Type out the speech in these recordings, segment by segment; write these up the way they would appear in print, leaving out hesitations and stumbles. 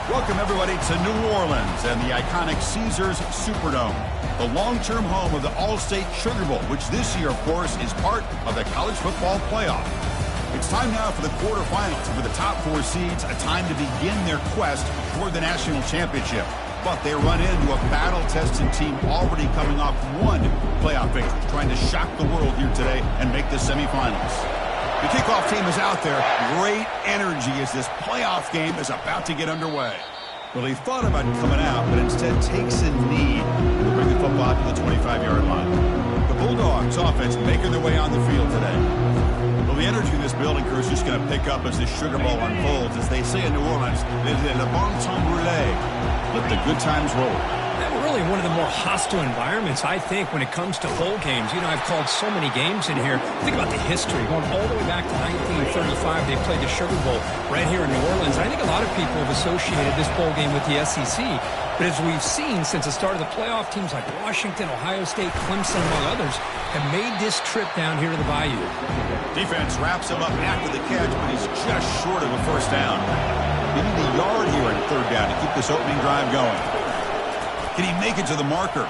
Welcome, everybody, to New Orleans and the iconic Caesars Superdome, the long-term home of the All-State Sugar Bowl, which this year, of course, is part of the college football playoff. It's time now for the quarterfinals, for the top four seeds, a time to begin their quest toward the national championship. But they run into a battle-tested team already coming off one playoff victory, trying to shock the world here today and make the semifinals. The kickoff team is out there. Great energy as this playoff game is about to get underway. Well, he thought about coming out, but instead takes a knee to bring the football to the 25-yard line. The Bulldogs offense making their way on the field today. Well, the energy in this building crew is just going to pick up as the Sugar Bowl unfolds. As they say in New Orleans, le bon temps roulé. Let the good times roll. Really one of the more hostile environments, I think, when it comes to bowl games. You know, I've called so many games in here. Think about the history. Going all the way back to 1935, they played the Sugar Bowl right here in New Orleans. I think a lot of people have associated this bowl game with the SEC. But as we've seen since the start of the playoff, teams like Washington, Ohio State, Clemson, among others, have made this trip down here to the Bayou. Defense wraps him up after the catch, but he's just short of a first down. They need a yard here in third down to keep this opening drive going. Can he make it to the marker?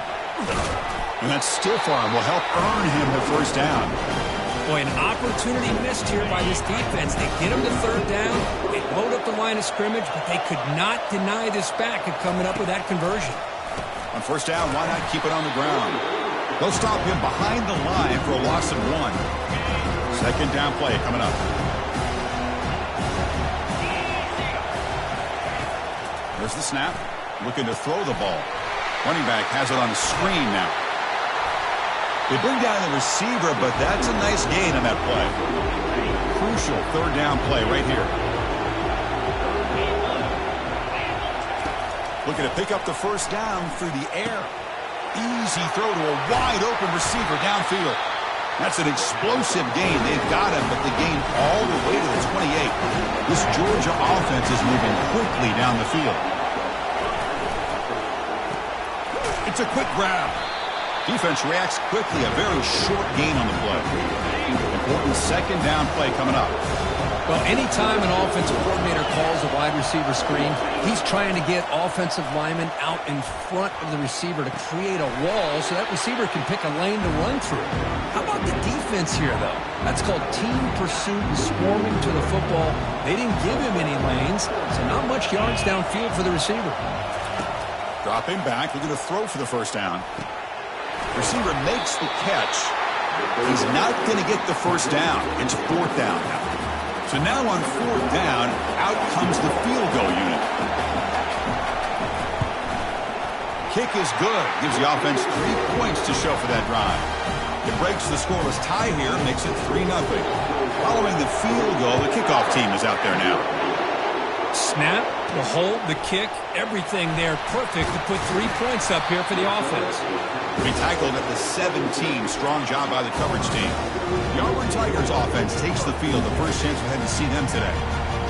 And that stiff arm will help earn him the first down. Boy, an opportunity missed here by this defense. They get him to third down. They load up the line of scrimmage, but they could not deny this back of coming up with that conversion. On first down, why not keep it on the ground? They'll stop him behind the line for a loss of 1. Second down play coming up. There's the snap. Looking to throw the ball. Running back has it on the screen now. They bring down the receiver, but that's a nice gain on that play. Crucial third down play right here. Looking to pick up the first down through the air. Easy throw to a wide open receiver downfield. That's an explosive gain. They've got him, but the gain all the way to the 28. This Georgia offense is moving quickly down the field. It's a quick grab. Defense reacts quickly. A very short gain on the play. Important second down play coming up. Well, anytime an offensive coordinator calls a wide receiver screen, he's trying to get offensive linemen out in front of the receiver to create a wall so that receiver can pick a lane to run through. How about the defense here, though? That's called team pursuit and swarming to the football. They didn't give him any lanes, so not much yards downfield for the receiver. Dropping back, looking to throw for the first down. Receiver makes the catch. He's not going to get the first down. It's fourth down now. So now on fourth down, out comes the field goal unit. Kick is good. Gives the offense 3 points to show for that drive. It breaks the scoreless tie here, makes it 3-0. Following the field goal, the kickoff team is out there now. Snap, the hold, the kick, everything there perfect to put 3 points up here for the offense. He tackled at the 17. Strong job by the coverage team. The Auburn Tigers offense takes the field. The first chance we had to see them today.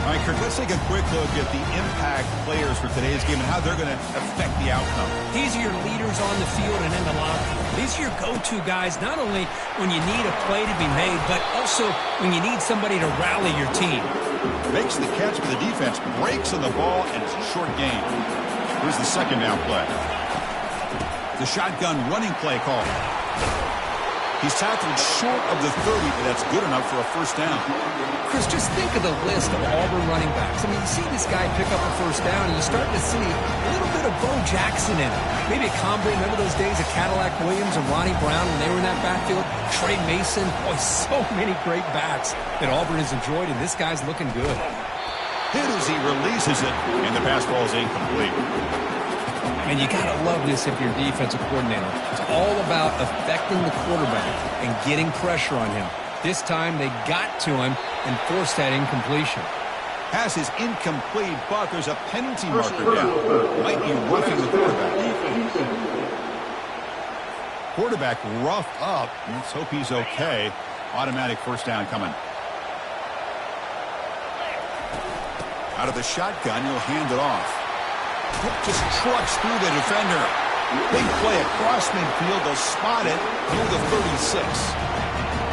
All right, Kirk, let's take a quick look at the impact players for today's game and how they're going to affect the outcome. These are your leaders on the field and in the locker room. These are your go-to guys, not only when you need a play to be made, but also when you need somebody to rally your team. Makes the catch for the defense, breaks on the ball, and it's a short gain. Here's the second down play. The shotgun running play call. He's tackled short of the 30, but that's good enough for a first down. Chris, just think of the list of Auburn running backs. I mean, you see this guy pick up a first down, and you're starting to see a little bit of Bo Jackson in it. Maybe a combo. Remember those days of Cadillac Williams and Ronnie Brown when they were in that backfield? Trey Mason. Boy, so many great backs that Auburn has enjoyed, and this guy's looking good. Hit as he releases it, and the pass ball is incomplete. And you got to love this if you're a defensive coordinator. It's all about affecting the quarterback and getting pressure on him. This time they got to him and forced that incompletion. Pass is incomplete, but there's a penalty marker down. Might be roughing the quarterback. Quarterback roughed up. Let's hope he's okay. Automatic first down coming. Out of the shotgun, he'll hand it off. Just trucks through the defender. Big play across midfield. They'll spot it near the 36.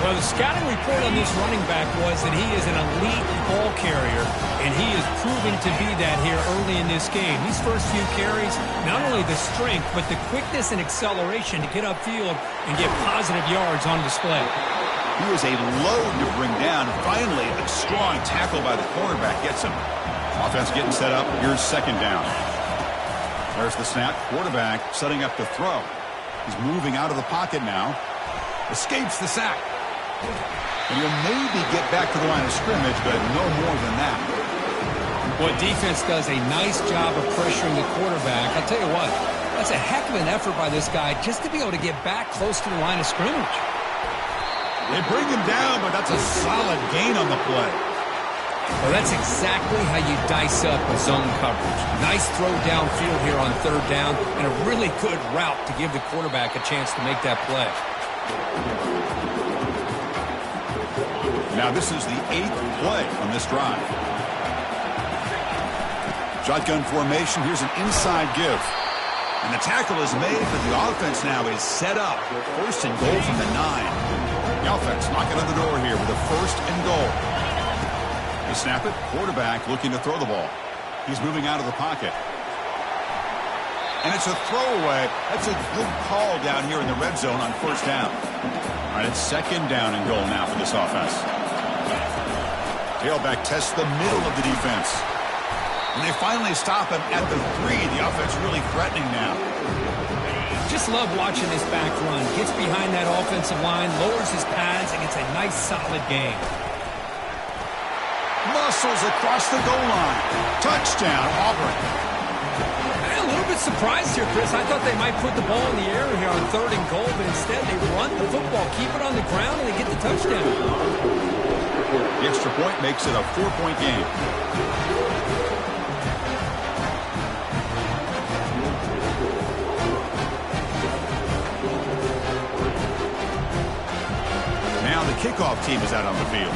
Well, the scouting report on this running back was that he is an elite ball carrier, and he is proving to be that here early in this game. These first few carries, not only the strength, but the quickness and acceleration to get upfield and get positive yards on display. He was a load to bring down. Finally, a strong tackle by the cornerback gets him. Offense getting set up. Here's second down. There's the snap. Quarterback setting up to throw. He's moving out of the pocket now. Escapes the sack. And he'll maybe get back to the line of scrimmage, but no more than that. Well, defense does a nice job of pressuring the quarterback. I'll tell you what, that's a heck of an effort by this guy just to be able to get back close to the line of scrimmage. They bring him down, but that's a solid gain on the play. Well, that's exactly how you dice up a zone coverage. Nice throw downfield here on third down, and a really good route to give the quarterback a chance to make that play. Now this is the 8th play on this drive. Shotgun formation. Here's an inside give. And the tackle is made, but the offense now is set up. First and goal from the 9. The offense knocking on the door here with a first and goal. They snap it. Quarterback looking to throw the ball. He's moving out of the pocket. And it's a throwaway. That's a good call down here in the red zone on first down. All right, it's second down and goal now for this offense. Tailback tests the middle of the defense. And they finally stop him at the 3. The offense really threatening now. Just love watching this back run. Gets behind that offensive line, lowers his pads, and gets a nice solid gain. Muscles across the goal line. Touchdown, Auburn. A little bit surprised here, Chris. I thought they might put the ball in the air here on third and goal, but instead they run the football, keep it on the ground, and they get the touchdown. The extra point makes it a 4-point game. Now the kickoff team is out on the field.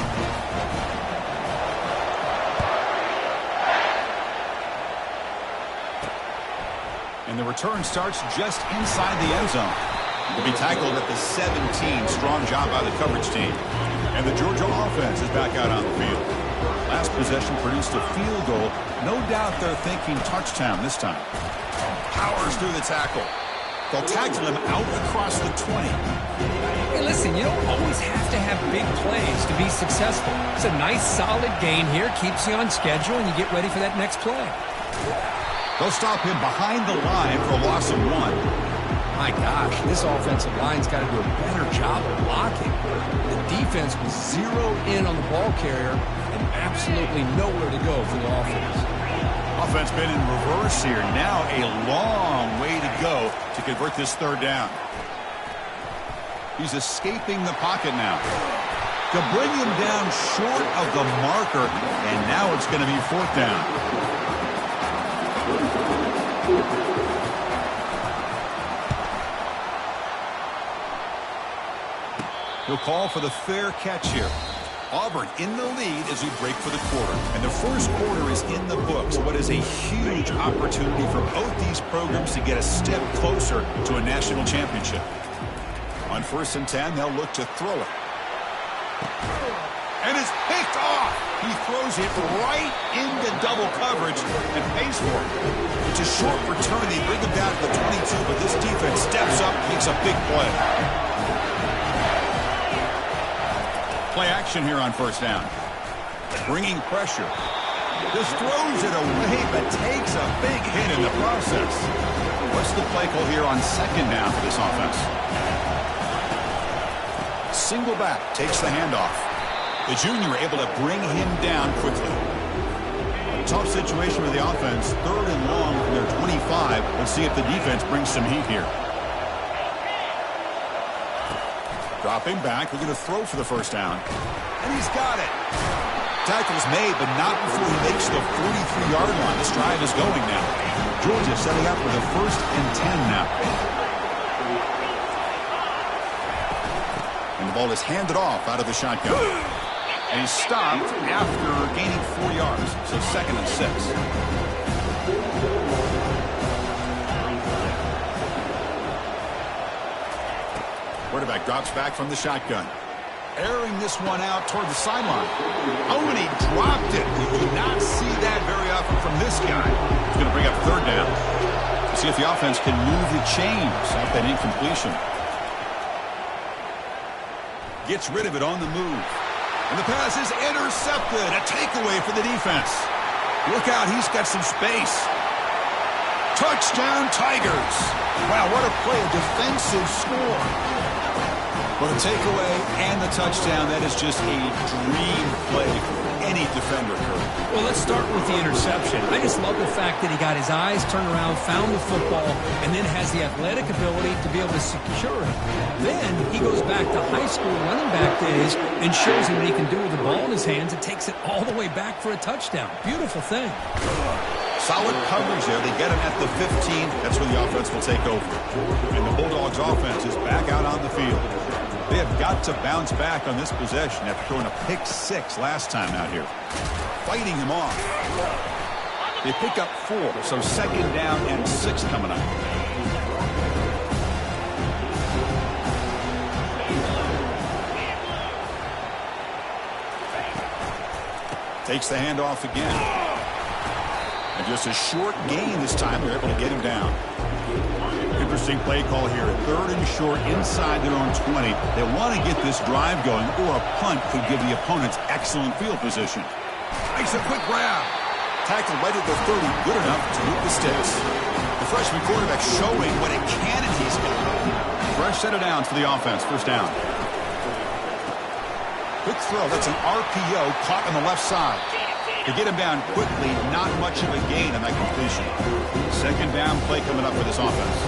And the return starts just inside the end zone. To be tackled at the 17. Strong job by the coverage team. And the Georgia offense is back out on the field. Last possession produced a field goal. No doubt they're thinking touchdown this time. Powers through the tackle. They'll tackle him out across the 20. Hey, listen, you don't always have to have big plays to be successful. It's a nice, solid gain here. Keeps you on schedule, and you get ready for that next play. They'll stop him behind the line for a loss of 1. My gosh, this offensive line's got to do a better job of blocking. The defense was zeroed in on the ball carrier and absolutely nowhere to go for the offense. Offense been in reverse here. Now a long way to go to convert this third down. He's escaping the pocket now. To bring him down short of the marker, and now it's going to be fourth down. He'll call for the fair catch here. Auburn in the lead as we break for the quarter. And the first quarter is in the books. What is a huge opportunity for both these programs to get a step closer to a national championship. On 1st and 10, they'll look to throw it. And it's picked off. He throws it right into double coverage and pays for it. It's a short return. They bring him down to the 22, but this defense steps up, makes a big play. Play action here on first down. Bringing pressure. Just throws it away, but takes a big hit in the process. What's the play call here on second down for this offense? Single back, takes the handoff. The junior able to bring him down quickly. A tough situation for the offense. Third and long from their 25. Let's see if the defense brings some heat here. Dropping back, looking to throw for the first down. And he's got it. Tackle's made, but not before he makes the 43-yard line. This drive is going now. Georgia setting up with a 1st and 10 now. And the ball is handed off out of the shotgun. And he's stopped after gaining 4 yards. So 2nd and 6. Quarterback drops back from the shotgun. airing this one out toward the sideline. Oh, and he dropped it. You do not see that very often from this guy. He's going to bring up third down. See if the offense can move the chains off that incompletion. Gets rid of it on the move. And the pass is intercepted. A takeaway for the defense. Look out, he's got some space. Touchdown, Tigers. Wow, what a play, a defensive score. Well, the takeaway and the touchdown, that is just a dream play for any defender, Kurt. Well, let's start with the interception. I just love the fact that he got his eyes turned around, found the football, and then has the athletic ability to be able to secure it. Then he goes back to high school running back days and shows him what he can do with the ball in his hands and takes it all the way back for a touchdown. Beautiful thing. Solid coverage there. They get him at the 15. That's where the offense will take over. And the Bulldogs offense is back out on the field. They have got to bounce back on this possession after throwing a pick 6 last time out here. Fighting him off. They pick up 4, so second down and 6 coming up. Takes the handoff again. And just a short gain this time. They're able to get him down. Interesting play call here. Third and short inside their own 20. They want to get this drive going, or a punt could give the opponents excellent field position. Makes a quick grab. Tackled right at the 30. Good enough to move the sticks. The freshman quarterback showing what a cannon he's got. Fresh set of downs for the offense. First down. Quick throw. That's an RPO caught on the left side. To get him down quickly, not much of a gain on that completion. Second down play coming up for this offense.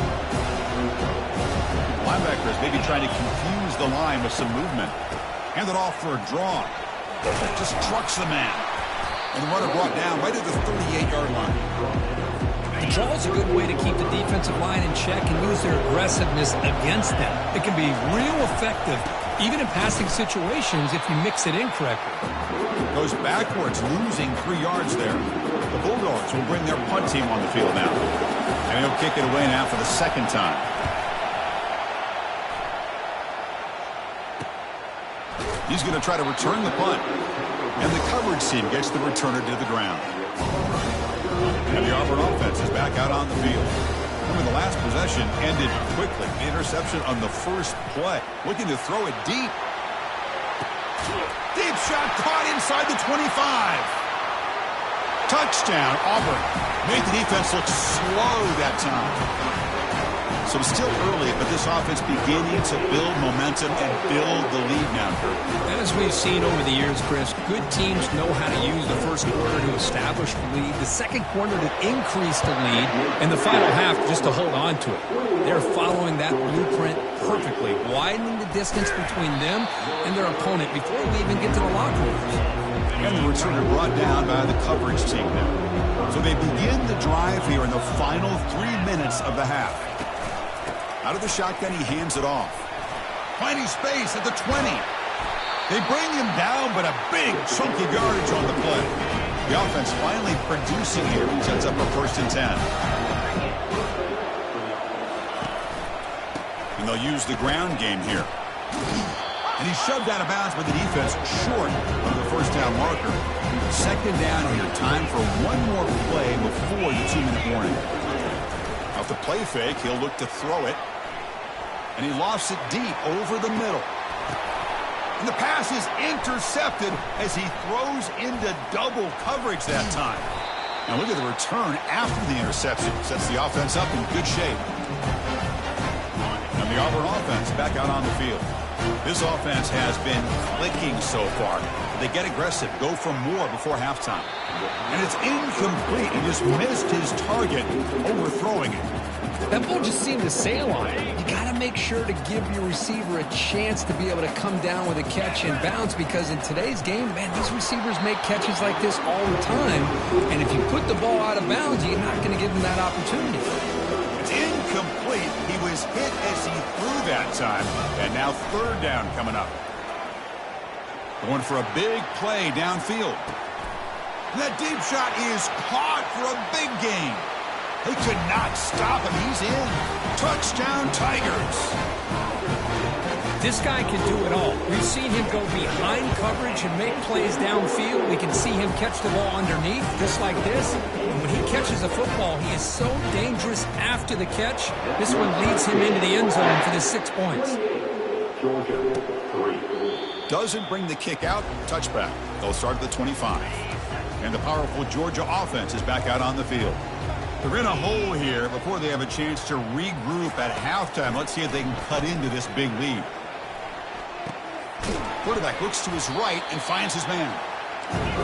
Linebackers maybe trying to confuse the line with some movement. Hand it off for a draw. Just trucks the man. And the runner brought down right at the 38-yard line. The draw is a good way to keep the defensive line in check and use their aggressiveness against them. It can be real effective, even in passing situations, if you mix it in correctly. Goes backwards, losing 3 yards there. The Bulldogs will bring their punt team on the field now. And he'll kick it away now for the second time. He's going to try to return the punt. And the coverage team gets the returner to the ground. And the Auburn offense is back out on the field. Remember, the last possession ended quickly. The interception on the first play. Looking to throw it deep. Deep shot caught inside the 25. Touchdown, Auburn. Made the defense look slow that time. So still early, but this offense beginning to build momentum and build the lead now, Kurt. And as we've seen over the years, Chris, good teams know how to use the first quarter to establish the lead, the second quarter to increase the lead, and the final half just to hold on to it. They're following that blueprint perfectly, widening the distance between them and their opponent before we even get to the locker rooms. And the returner brought down by the coverage team now. So they begin the drive here in the final 3 minutes of the half. Out of the shotgun, he hands it off. Finding space at the 20. They bring him down, but a big chunk of yardage on the play. The offense finally producing here. He sets up a 1st and 10. And they'll use the ground game here. And he's shoved out of bounds by the defense short of the first down marker. Second down here. Time for one more play before the 2-minute warning. Off the play fake, he'll look to throw it. And he lofts it deep over the middle. And the pass is intercepted as he throws into double coverage that time. Now look at the return after the interception. Sets the offense up in good shape. And the Auburn offense back out on the field. This offense has been clicking so far. They get aggressive, go for more before halftime. And it's incomplete. He just missed his target, overthrowing it. That ball just seemed to sail on it. You got to make sure to give your receiver a chance to be able to come down with a catch and bounce, because in today's game, man, these receivers make catches like this all the time. And if you put the ball out of bounds, you're not going to give them that opportunity. It's incomplete. He was hit as he threw that time. And now third down coming up. Going for a big play downfield. And that deep shot is caught for a big gain. They could not stop him. He's in. Touchdown, Tigers. This guy can do it all. We've seen him go behind coverage and make plays downfield. We can see him catch the ball underneath, just like this. And when he catches a football, he is so dangerous after the catch. This one leads him into the end zone for the 6 points. Doesn't bring the kick out. Touchback. They'll start at the 25. And the powerful Georgia offense is back out on the field. They're in a hole here before they have a chance to regroup at halftime. Let's see if they can cut into this big lead. Quarterback looks to his right and finds his man.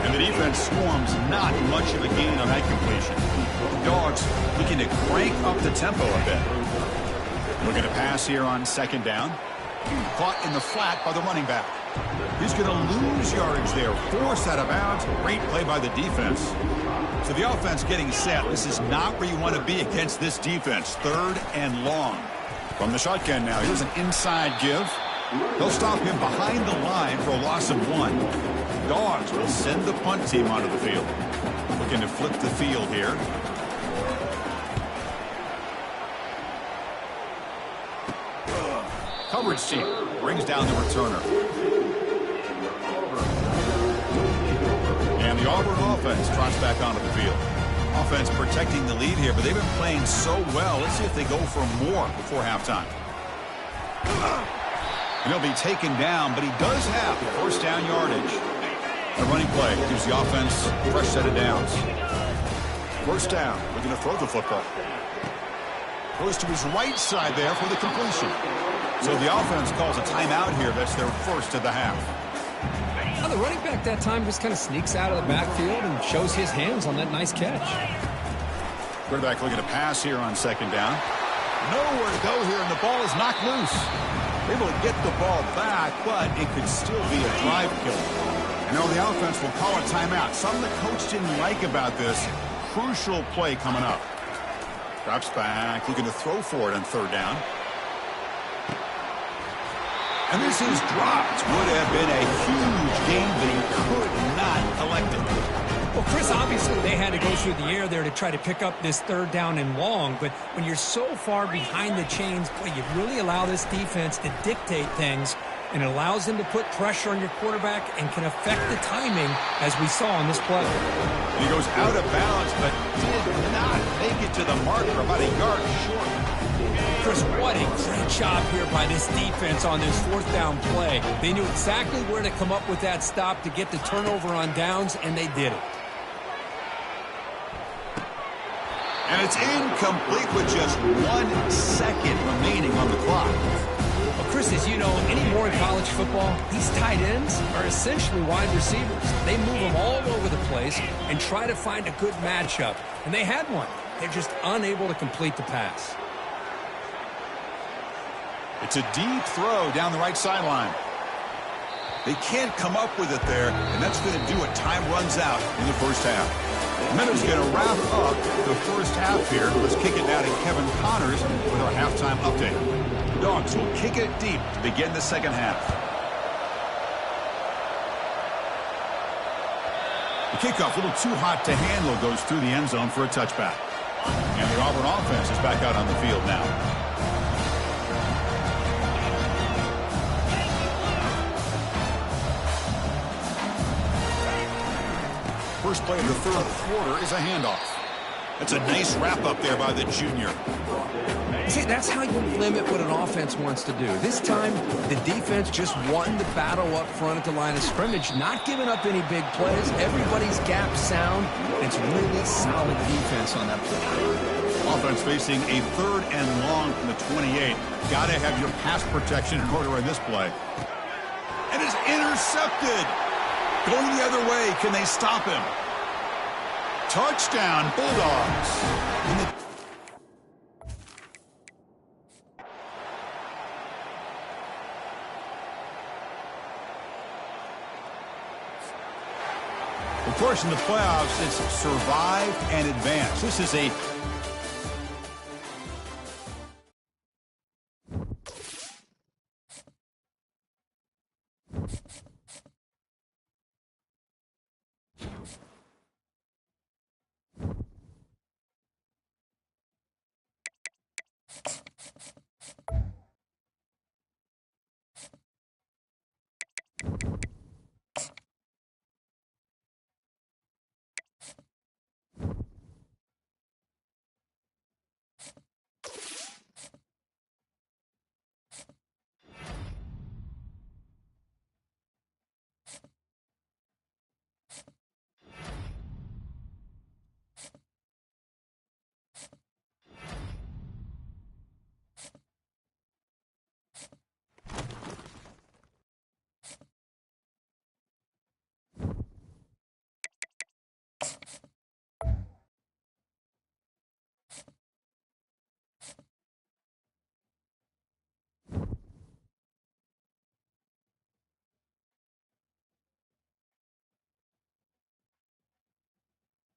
And the defense swarms, not much of a gain on that completion. Dogs looking to crank up the tempo a bit. Looking to pass here on 2nd down. Caught in the flat by the running back. He's going to lose yardage there. Forced out of bounds. Great play by the defense. So the offense getting set. This is not where you want to be against this defense. 3rd and long. From the shotgun now. Here's an inside give. They'll stop him behind the line for a loss of 1. Dogs will send the punt team onto the field. Looking to flip the field here. Coverage team brings down the returner. And the Auburn offense trots back onto the field. Offense protecting the lead here, but they've been playing so well. Let's see if they go for more before halftime. And he'll be taken down, but he does have 1st down yardage. A running play gives the offense a fresh set of downs. 1st down. We're going to throw the football. Goes to his right side there for the completion. So the offense calls a timeout here. That's their 1st of the half. Well, the running back that time just kind of sneaks out of the backfield and shows his hands on that nice catch. Quarterback looking to pass here on 2nd down. Nowhere to go here, and the ball is knocked loose. Able to get the ball back, but it could still be a drive killer. You know, the offense will call a timeout. Something the coach didn't like about this. Crucial play coming up. Drops back, looking to throw for it on 3rd down. And this is dropped. Would have been a huge game, but he could not collect it. Well, Chris, obviously they had to go through the air there to try to pick up this 3rd down and long, but when you're so far behind the chains, boy, you really allow this defense to dictate things, and it allows them to put pressure on your quarterback and can affect the timing, as we saw on this play. He goes out of bounds, but did not make it to the marker, about a yard short. Chris, what a great job here by this defense on this 4th down play. They knew exactly where to come up with that stop to get the turnover on downs, and they did it. And it's incomplete with just 1 second remaining on the clock. Well, Chris, as you know, anymore in college football, these tight ends are essentially wide receivers. They move them all over the place and try to find a good matchup. And they had one. They're just unable to complete the pass. It's a deep throw down the right sideline. They can't come up with it there, and that's going to do it. Time runs out in the 1st half. Minutes going to wrap up the 1st half here. Let's kick it now to Kevin Connors with our halftime update. The Dogs will kick it deep to begin the 2nd half. The kickoff, a little too hot to handle, goes through the end zone for a touchback. And the Auburn offense is back out on the field now. First play of the 3rd quarter is a handoff. That's a nice wrap-up there by the junior. See, that's how you limit what an offense wants to do. This time, the defense just won the battle up front at the line of scrimmage, not giving up any big plays. Everybody's gap sound. It's really solid defense on that play. Offense facing a 3rd and long from the 28. Got to have your pass protection in order in this play. And it's intercepted. Going the other way. Can they stop him? Touchdown, Bulldogs. Of course, in the playoffs, it's survive and advance. This is a